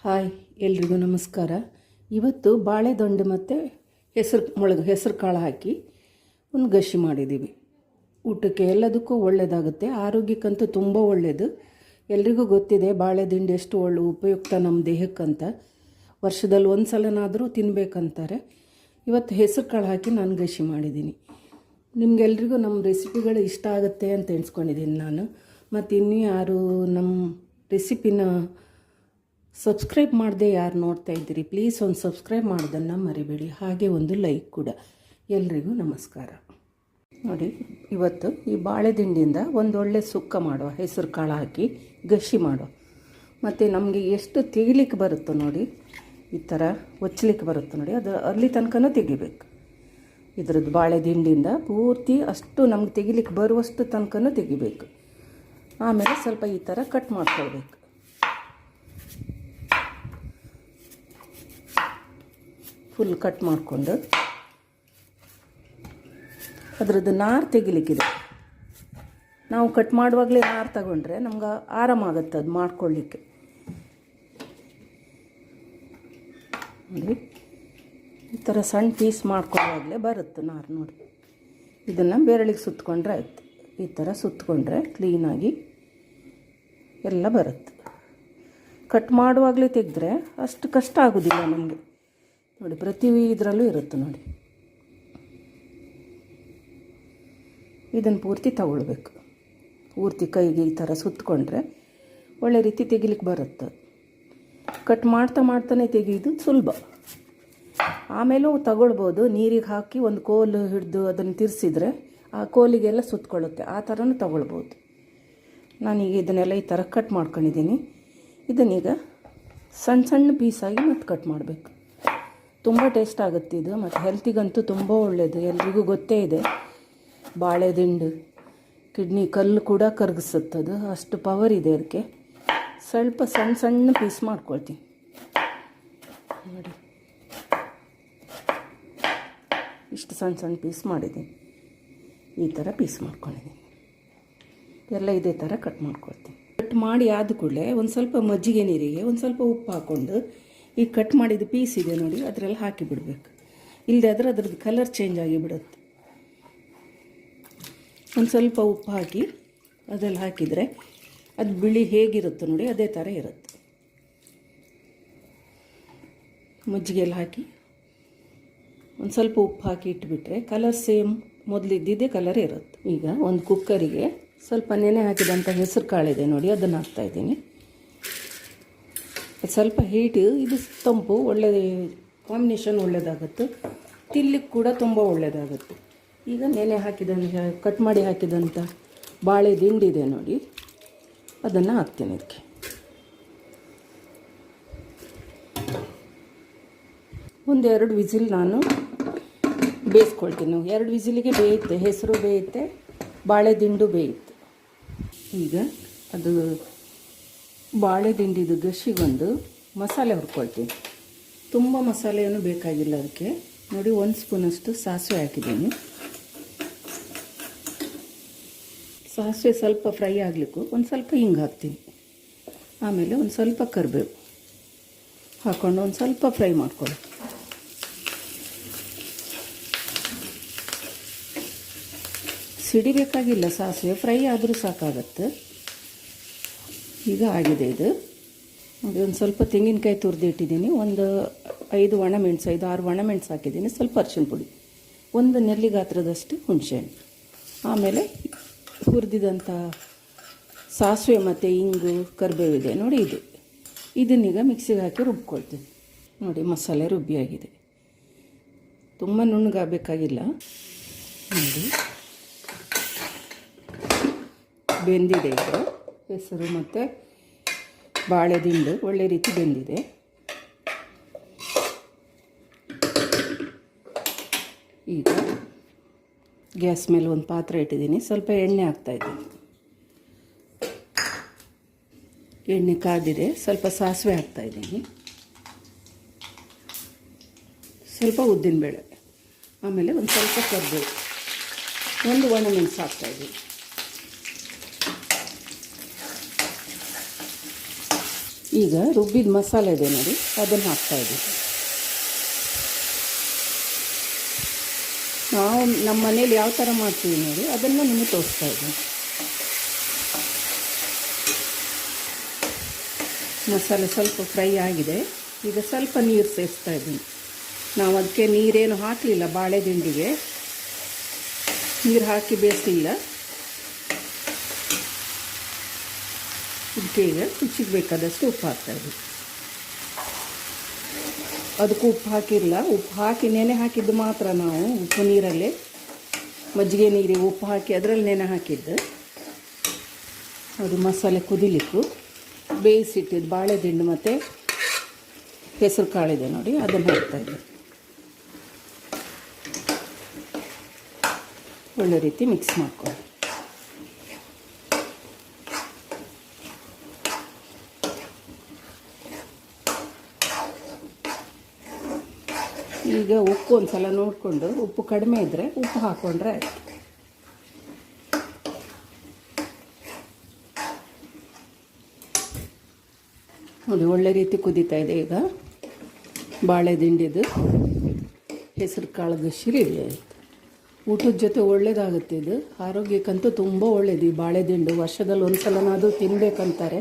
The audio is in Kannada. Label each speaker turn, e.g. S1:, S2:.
S1: ಹಾಯ್, ಎಲ್ರಿಗೂ ನಮಸ್ಕಾರ. ಇವತ್ತು ಬಾಳೆದಂಡು ಮತ್ತು ಹೆಸರು ಕಾಳು ಹಾಕಿ ಒಂದು ಗಶಿ ಮಾಡಿದ್ದೀವಿ. ಊಟಕ್ಕೆ ಎಲ್ಲದಕ್ಕೂ ಒಳ್ಳೆಯದಾಗುತ್ತೆ, ಆರೋಗ್ಯಕ್ಕಂತೂ ತುಂಬ ಒಳ್ಳೆಯದು. ಎಲ್ರಿಗೂ ಗೊತ್ತಿದೆ ಬಾಳೆದಿಂಡು ಎಷ್ಟು ಒಳ್ಳೆ ಉಪಯುಕ್ತ ನಮ್ಮ ದೇಹಕ್ಕಂತ. ವರ್ಷದಲ್ಲಿ ಒಂದು ಸಲನಾದರೂ ತಿನ್ನಬೇಕಂತಾರೆ. ಇವತ್ತು ಹೆಸರು ಕಾಳು ಹಾಕಿ ನಾನು ಗಶಿ ಮಾಡಿದ್ದೀನಿ. ನಿಮಗೆಲ್ರಿಗೂ ನಮ್ಮ ರೆಸಿಪಿಗಳು ಇಷ್ಟ ಆಗುತ್ತೆ ಅಂತ ಎಣಿಸ್ಕೊಂಡಿದ್ದೀನಿ ನಾನು. ಮತ್ತು ಇನ್ನೂ ಯಾರು ನಮ್ಮ ರೆಸಿಪಿನ ಸಬ್ಸ್ಕ್ರೈಬ್ ಮಾಡದೆ ಯಾರು ನೋಡ್ತಾ ಇದ್ದೀರಿ, ಪ್ಲೀಸ್ ಒಂದು ಸಬ್ಸ್ಕ್ರೈಬ್ ಮಾಡೋದನ್ನು ಮರಿಬೇಡಿ, ಹಾಗೆ ಒಂದು ಲೈಕ್ ಕೂಡ. ಎಲ್ರಿಗೂ ನಮಸ್ಕಾರ. ನೋಡಿ, ಇವತ್ತು ಈ ಬಾಳೆದಿಂಡಿಂದ ಒಂದೊಳ್ಳೆ ಸುಕ್ಕ ಮಾಡುವ, ಹೆಸರು ಕಾಳು ಹಾಕಿ ಗಶಿ ಮಾಡುವ. ಮತ್ತು ನಮಗೆ ಎಷ್ಟು ತೆಗಿಲಿಕ್ಕೆ ಬರುತ್ತೋ ನೋಡಿ, ಈ ಥರ ಒಚ್ಚಲಿಕ್ಕೆ ಬರುತ್ತೋ ನೋಡಿ, ಅದು ಅಲ್ಲಿ ತನಕನೂ ತೆಗಿಬೇಕು. ಇದ್ರದ್ದು ಬಾಳೆದಿಂಡಿಂದ ಪೂರ್ತಿ ಅಷ್ಟು ನಮ್ಗೆ ತೆಗಿಲಿಕ್ಕೆ ಬರುವಷ್ಟು ತನಕನೂ ತೆಗಿಬೇಕು. ಆಮೇಲೆ ಸ್ವಲ್ಪ ಈ ಥರ ಕಟ್ ಮಾಡ್ಕೊಳ್ಬೇಕು. ಫುಲ್ ಕಟ್ ಮಾಡಿಕೊಂಡು ಅದರದ್ದು ನಾರು ತೆಗಿಲಿಕ್ಕಿದೆ. ನಾವು ಕಟ್ ಮಾಡುವಾಗಲೇ ನಾರು ತಗೊಂಡ್ರೆ ನಮ್ಗೆ ಆರಾಮಾಗುತ್ತೆ ಅದು ಮಾಡ್ಕೊಳ್ಳಿಕ್ಕೆ. ನೋಡಿ, ಈ ಥರ ಸಣ್ಣ ಪೀಸ್ ಮಾಡ್ಕೊಳ್ಳುವಾಗಲೇ ಬರುತ್ತೆ ನಾರು. ನೋಡಿ, ಇದನ್ನು ಬೆರಳಿಗೆ ಸುತ್ತಕೊಂಡ್ರೆ ಆಯಿತು. ಈ ಥರ ಸುತ್ತಕೊಂಡ್ರೆ ಕ್ಲೀನಾಗಿ ಎಲ್ಲ ಬರುತ್ತೆ. ಕಟ್ ಮಾಡುವಾಗಲೇ ತೆಗೆದ್ರೆ ಅಷ್ಟು ಕಷ್ಟ ಆಗೋದಿಲ್ಲ ನಮಗೆ. ನೋಡಿ, ಪ್ರತಿ ಇದರಲ್ಲೂ ಇರುತ್ತೆ ನೋಡಿ. ಇದನ್ನು ಪೂರ್ತಿ ತಗೊಳ್ಬೇಕು. ಪೂರ್ತಿ ಕೈಗೆ ಈ ಥರ ಸುತ್ತಕೊಂಡ್ರೆ ಒಳ್ಳೆ ರೀತಿ ತೆಗಿಲಿಕ್ಕೆ ಬರುತ್ತೆ. ಕಟ್ ಮಾಡ್ತಾನೆ ತೆಗೆಯೋದು ಸುಲಭ. ಆಮೇಲೂ ತಗೊಳ್ಬೋದು. ನೀರಿಗೆ ಹಾಕಿ ಒಂದು ಕೋಲು ಹಿಡಿದು ಅದನ್ನು ತಿರ್ಸಿದ್ರೆ ಆ ಕೋಲಿಗೆಲ್ಲ ಸುತ್ತಕೊಳ್ಳುತ್ತೆ. ಆ ಥರನೂ ತಗೊಳ್ಬೋದು. ನಾನೀಗ ಇದನ್ನೆಲ್ಲ ಈ ಥರ ಕಟ್ ಮಾಡ್ಕೊಂಡಿದ್ದೀನಿ. ಇದನ್ನೀಗ ಸಣ್ಣ ಸಣ್ಣ ಪೀಸಾಗಿ ಮತ್ತು ಕಟ್ ಮಾಡಬೇಕು. ತುಂಬ ಟೇಸ್ಟ್ ಆಗುತ್ತೆ ಇದು, ಮತ್ತು ಹೆಲ್ತಿಗಂತೂ ತುಂಬ ಒಳ್ಳೆಯದು. ಎಲ್ರಿಗೂ ಗೊತ್ತೇ ಇದೆ, ಬಾಳೆದಿಂಡು ಕಿಡ್ನಿ ಕಲ್ಲು ಕೂಡ ಕರಗಿಸುತ್ತದು, ಅಷ್ಟು ಪವರ್ ಇದೆ ಅದಕ್ಕೆ. ಸ್ವಲ್ಪ ಸಣ್ಣ ಸಣ್ಣ ಪೀಸ್ ಮಾಡ್ಕೊಳ್ತೀನಿ ನೋಡಿ. ಇಷ್ಟು ಸಣ್ಣ ಸಣ್ಣ ಪೀಸ್ ಮಾಡಿದ್ದೀನಿ. ಈ ಥರ ಪೀಸ್ ಮಾಡ್ಕೊಂಡಿದ್ದೀನಿ. ಎಲ್ಲ ಇದೇ ಥರ ಕಟ್ ಮಾಡ್ಕೊಳ್ತೀನಿ. ಕಟ್ ಮಾಡಿ ಆದ ಕೂಡಲೇ ಒಂದು ಸ್ವಲ್ಪ ಮಜ್ಜಿಗೆ ನೀರಿಗೆ ಒಂದು ಸ್ವಲ್ಪ ಉಪ್ಪು ಹಾಕ್ಕೊಂಡು ಈ ಕಟ್ ಮಾಡಿದ ಪೀಸ್ ಇದೆ ನೋಡಿ, ಅದರಲ್ಲಿ ಹಾಕಿಬಿಡ್ಬೇಕು. ಇಲ್ಲದೆ ಆದರೆ ಅದ್ರದ್ದು ಕಲರ್ ಚೇಂಜ್ ಆಗಿಬಿಡುತ್ತೆ. ಒಂದು ಸ್ವಲ್ಪ ಉಪ್ಪು ಹಾಕಿ ಅದರಲ್ಲಿ ಹಾಕಿದರೆ ಅದು ಬಿಳಿ ಹೇಗಿರುತ್ತೆ ನೋಡಿ, ಅದೇ ಥರ ಇರುತ್ತೆ. ಮಜ್ಜಿಗೆಯಲ್ಲಿ ಹಾಕಿ ಒಂದು ಸ್ವಲ್ಪ ಉಪ್ಪು ಹಾಕಿ ಇಟ್ಬಿಟ್ರೆ ಕಲರ್ ಸೇಮ್ ಮೊದಲಿದ್ದಿದ್ದೇ ಕಲರ್ ಇರುತ್ತೆ. ಈಗ ಒಂದು ಕುಕ್ಕರಿಗೆ ಸ್ವಲ್ಪ ನೆನೆ ಹಾಕಿದಂಥ ಹೆಸರು ಕಾಳಿದೆ ನೋಡಿ, ಅದನ್ನು ಹಾಕ್ತಾಯಿದ್ದೀನಿ. ಸ್ವಲ್ಪ ಹೀಟು, ಇದು ತಂಪು, ಒಳ್ಳೆಯ ಕಾಂಬಿನೇಷನ್ ಒಳ್ಳೆಯದಾಗುತ್ತೆ. ತಿನ್ನಲಿಕ್ಕೆ ಕೂಡ ತುಂಬ ಒಳ್ಳೆಯದಾಗುತ್ತೆ. ಈಗ ನೆನೆ ಹಾಕಿದಂಥ ಕಟ್ ಮಾಡಿ ಹಾಕಿದಂಥ ಬಾಳೆ ದಿಂಡಿದೆ ನೋಡಿ, ಅದನ್ನು ಹಾಕ್ತೀನಿ ಇದಕ್ಕೆ. ಒಂದೆರಡು ವಿಸಿಲ್ ನಾನು ಬೇಯಿಸ್ಕೊಳ್ತೀನಿ. 2 ವಿಸಿಲಿಗೆ ಬೇಯುತ್ತೆ, ಹೆಸರು ಬೇಯುತ್ತೆ, ಬಾಳೆ ದಿಂಡು ಬೇಯುತ್ತೆ. ಈಗ ಅದು ಬಾಳೆ ದಿಂಡಿದು ಗಶಿಗೊಂದು ಮಸಾಲೆ ಹುರ್ಕೊಳ್ತೀನಿ. ತುಂಬ ಮಸಾಲೆಯನ್ನು ಬೇಕಾಗಿಲ್ಲ ಅದಕ್ಕೆ. ನೋಡಿ, 1 ಸ್ಪೂನಷ್ಟು ಸಾಸಿವೆ ಹಾಕಿದ್ದೀನಿ. ಸಾಸಿವೆ ಸ್ವಲ್ಪ ಫ್ರೈ ಆಗಲಿಕ್ಕೂ ಒಂದು ಸ್ವಲ್ಪ ಹಿಂಗೆ ಹಾಕ್ತೀನಿ. ಆಮೇಲೆ ಒಂದು ಸ್ವಲ್ಪ ಕರಿಬೇವು ಹಾಕ್ಕೊಂಡು ಒಂದು ಸ್ವಲ್ಪ ಫ್ರೈ ಮಾಡ್ಕೊಳ್ಳಿ. ಸಿಡಿಬೇಕಾಗಿಲ್ಲ, ಸಾಸಿವೆ ಫ್ರೈ ಆದರೂ ಸಾಕಾಗತ್ತೆ. ಈಗ ಆಗಿದೆ ಇದು. ನೋಡಿ, ಒಂದು ಸ್ವಲ್ಪ ತೆಂಗಿನಕಾಯಿ ತುರಿದಿಟ್ಟಿದ್ದೀನಿ, ಒಂದು 5 ಒಣಮೆಣಸು, 5-6 ಒಣಮೆಣಸು ಹಾಕಿದ್ದೀನಿ, ಸ್ವಲ್ಪ ಅರಿಶಿನ ಪುಡಿ, ಒಂದು ನೆಲ್ಲಿ ಗಾತ್ರದಷ್ಟು ಹುಣಸೆಹಣ್ಣು, ಆಮೇಲೆ ಹುರಿದಿದಂಥ ಸಾಸಿವೆ ಮತ್ತು ಇಂಗು ಕರಿಬೇವಿದೆ ನೋಡಿ, ಇದನ್ನೀಗ ಮಿಕ್ಸಿಗೆ ಹಾಕಿ ರುಬ್ಕೊಳ್ತೀನಿ. ನೋಡಿ, ಮಸಾಲೆ ರುಬ್ಬಿಯಾಗಿದೆ. ತುಂಬ ನುಣ್ಣಗಾಗಬೇಕಾಗಿಲ್ಲ. ನೋಡಿ, ಬೆಂದಿದೆ. ಇದು ಹೆಸರು ಮತ್ತು ಬಾಳೆದಿಂಡು ಒಳ್ಳೆ ರೀತಿ ಬೆಂದಿದೆ. ಈಗ ಗ್ಯಾಸ್ ಮೇಲೆ ಒಂದು ಪಾತ್ರೆ ಇಟ್ಟಿದ್ದೀನಿ, ಸ್ವಲ್ಪ ಎಣ್ಣೆ ಹಾಕ್ತಾಯಿದ್ದೀನಿ. ಎಣ್ಣೆ ಕಾದಿದೆ, ಸ್ವಲ್ಪ ಸಾಸಿವೆ ಹಾಕ್ತಾಯಿದ್ದೀನಿ, ಸ್ವಲ್ಪ ಉದ್ದಿನಬೇಳೆ, ಆಮೇಲೆ ಒಂದು ಸ್ವಲ್ಪ ಕರಿಬೇವು, ಒಂದು ಒಣಮೆಣಸು ಹಾಕ್ತಾಯಿದ್ದೀನಿ. ಈಗ ರುಬ್ಬಿದ ಮಸಾಲೆ ಇದೆ ನೋಡಿ, ಅದನ್ನು ಹಾಕ್ತಾಯಿದ್ದೀವಿ. ನಾವು ನಮ್ಮ ಮನೇಲಿ ಯಾವ ಥರ ಮಾಡ್ತೀವಿ ನೋಡಿ ಅದನ್ನು ನಿಮಗೆ ತೋರಿಸ್ತಾ ಇದ್ದೀನಿ. ಮಸಾಲೆ ಸ್ವಲ್ಪ ಫ್ರೈ ಆಗಿದೆ. ಈಗ ಸ್ವಲ್ಪ ನೀರು ಸೇರಿಸ್ತಾ ಇದ್ದೀನಿ. ನಾವು ಅದಕ್ಕೆ ನೀರೇನು ಹಾಕಲಿಲ್ಲ, ಬಾಳೆ ದಿಂಡಿಗೆ ನೀರು ಹಾಕಿ ಬೇಯಿಸಲಿಲ್ಲ. ಇದಕ್ಕೆ ಈಗ ರುಚಿಗೆ ಬೇಕಾದಷ್ಟು ಉಪ್ಪು ಹಾಕ್ತಾಯಿದ್ವಿ. ಅದಕ್ಕೆ ಉಪ್ಪು ಹಾಕಿಲ್ಲ, ಉಪ್ಪು ಹಾಕಿ ನೆನೆ ಹಾಕಿದ್ದು ಮಾತ್ರ ನಾವು. ಉಪ್ಪು ನೀರಲ್ಲೇ ಮಜ್ಜಿಗೆ ನೀರಿಗೆ ಉಪ್ಪು ಹಾಕಿ ಅದರಲ್ಲಿ ನೆನೆ ಹಾಕಿದ್ದು. ಅದು ಮಸಾಲೆ ಕುದಿಲಿಕ್ಕೂ ಬೇಯಿಸಿಟ್ಟಿದ್ದು ಬಾಳೆ ದಿಂಡು ಮತ್ತು ಹೆಸರು ಕಾಳಿದೆ ನೋಡಿ, ಅದನ್ನು ಹಾಕ್ತಾಯಿದ್ದೆ. ಒಳ್ಳೆ ರೀತಿ ಮಿಕ್ಸ್ ಮಾಡ್ಕೊಳ್ಳಿ. ಈಗ ಉಪ್ಪು ಒಂದು ಸಲ ನೋಡಿಕೊಂಡು, ಉಪ್ಪು ಕಡಿಮೆ ಇದ್ದರೆ ಉಪ್ಪು ಹಾಕ್ಕೊಂಡ್ರೆ ಆಯಿತು. ನೋಡಿ ಒಳ್ಳೆ ರೀತಿ ಕುದೀತಾ ಇದೆ. ಈಗ ಬಾಳೆ ದಿಂಡಿದು ಹೆಸರು ಕಾಳು ಗಶಿ ರೆಡಿ ಆಯಿತು. ಊಟದ ಜೊತೆ ಒಳ್ಳೇದಾಗುತ್ತೆ ಇದು. ಆರೋಗ್ಯಕ್ಕಂತೂ ತುಂಬ ಒಳ್ಳೇದು ಈ ಬಾಳೆ ದಿಂಡು. ವರ್ಷದಲ್ಲಿ ಒಂದು ಸಲನಾದರೂ ತಿನ್ನಬೇಕಂತಾರೆ.